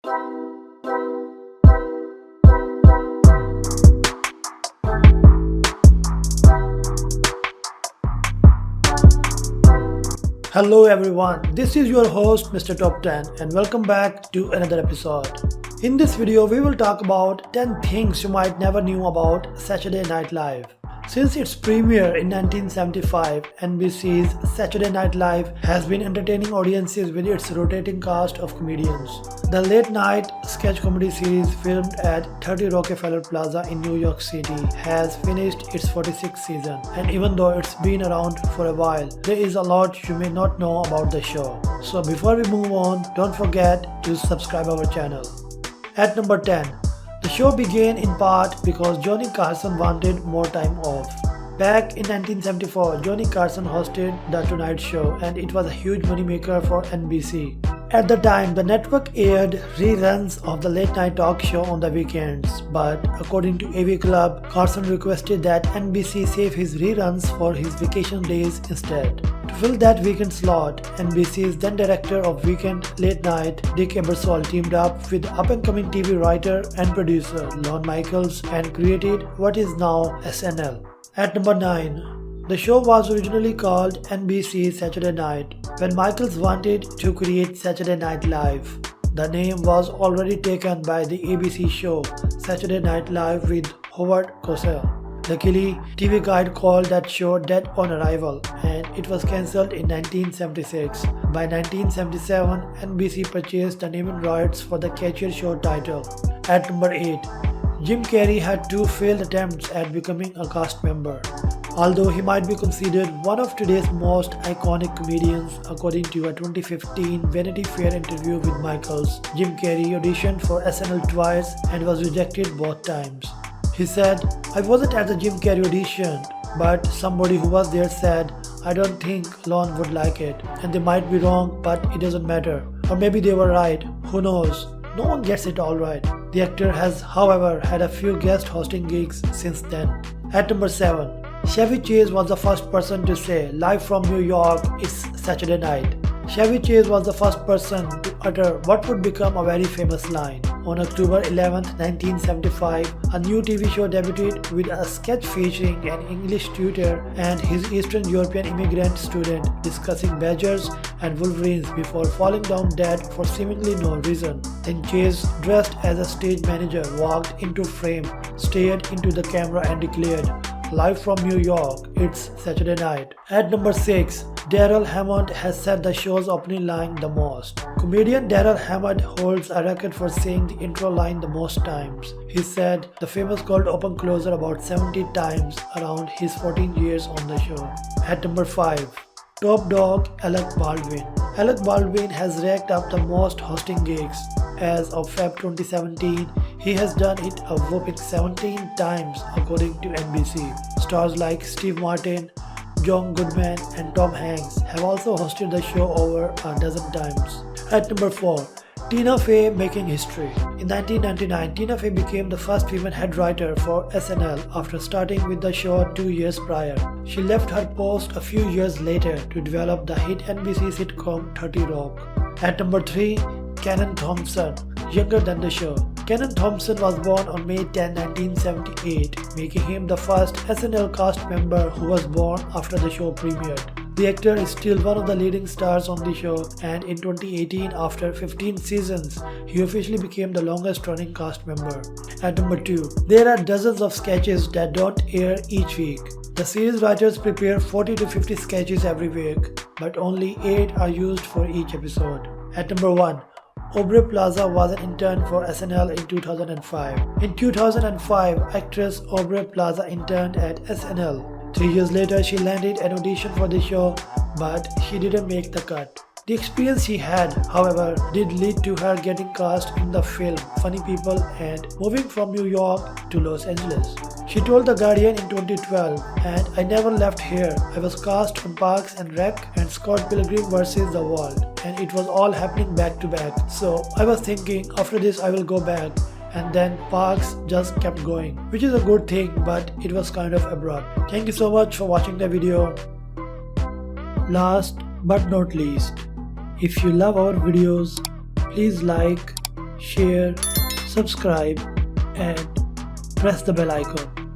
Hello everyone, this is your host Mr. Top 10 and welcome back to another episode. In this video we will talk about 10 things you might never knew about Saturday Night Live. Since its premiere in 1975, NBC's Saturday Night Live has been entertaining audiences with its rotating cast of comedians. The late-night sketch comedy series filmed at 30 Rockefeller Plaza in New York City has finished its 46th season, and even though it's been around for a while, there is a lot you may not know about the show. So before we move on, don't forget to subscribe our channel. At number 10. The show began in part because Johnny Carson wanted more time off. Back in 1974, Johnny Carson hosted The Tonight Show and it was a huge moneymaker for NBC. At the time, the network aired reruns of the late night talk show on the weekends, but according to AV Club, Carson requested that NBC save his reruns for his vacation days instead. To fill that weekend slot, NBC's then director of weekend late night, Dick Ebersol, teamed up with up-and-coming TV writer and producer Lorne Michaels and created what is now SNL. At number 9. The show was originally called NBC Saturday Night when Michaels wanted to create Saturday Night Live. The name was already taken by the ABC show Saturday Night Live with Howard Cosell. Luckily, TV Guide called that show dead on arrival and it was cancelled in 1976. By 1977, NBC purchased the naming rights for the catchier show title. At number 8. Jim Carrey had two failed attempts at becoming a cast member. Although he might be considered one of today's most iconic comedians, according to a 2015 Vanity Fair interview with Michaels, Jim Carrey auditioned for SNL twice and was rejected both times. He said, "I wasn't at the Jim Carrey audition, but somebody who was there said, I don't think Lorne would like it, and they might be wrong, but it doesn't matter. Or maybe they were right, who knows? No one gets it all right." The actor has, however, had a few guest hosting gigs since then. At number 7. Chevy Chase was the first person to say, "Live from New York, it's Saturday night." Chevy Chase was the first person to utter what would become a very famous line. On October 11, 1975, a new TV show debuted with a sketch featuring an English tutor and his Eastern European immigrant student discussing badgers and wolverines before falling down dead for seemingly no reason. Then Chase, dressed as a stage manager, walked into frame, stared into the camera and declared, "Live from New York, it's Saturday night." At number 6. Darrell Hammond has said the show's opening line the most. Comedian Darrell Hammond holds a record for saying the intro line the most times. He said the famous cold open closer about 70 times around his 14 years on the show. At number 5. Top dog Alec Baldwin. Alec Baldwin has racked up the most hosting gigs. As of Feb 2017, he has done it a whopping 17 times according to NBC. Stars like Steve Martin, John Goodman and Tom Hanks have also hosted the show over a dozen times. At number 4. Tina Fey making history. In 1999, Tina Fey became the first female head writer for SNL after starting with the show 2 years prior. She left her post a few years later to develop the hit NBC sitcom 30 Rock. At number 3. Kenan Thompson, younger than the show. Kenan Thompson was born on May 10, 1978, making him the first SNL cast member who was born after the show premiered. The actor is still one of the leading stars on the show, and in 2018, after 15 seasons, he officially became the longest running cast member. At number 2. There are dozens of sketches that don't air each week. The series writers prepare 40 to 50 sketches every week, but only 8 are used for each episode. At number 1. Aubrey Plaza was an intern for SNL in 2005. In 2005, actress Aubrey Plaza interned at SNL. 3 years later, she landed an audition for the show, but she didn't make the cut. The experience she had, however, did lead to her getting cast in the film Funny People and moving from New York to Los Angeles. She told The Guardian in 2012, "And I never left here. I was cast on Parks and Rec and Scott Pilgrim vs. the World, and it was all happening back to back. So I was thinking, after this I will go back. And then Parks just kept going, which is a good thing, but it was kind of abrupt." Thank you so much for watching the video. Last but not least, if you love our videos, please like, share, subscribe, and press the bell icon.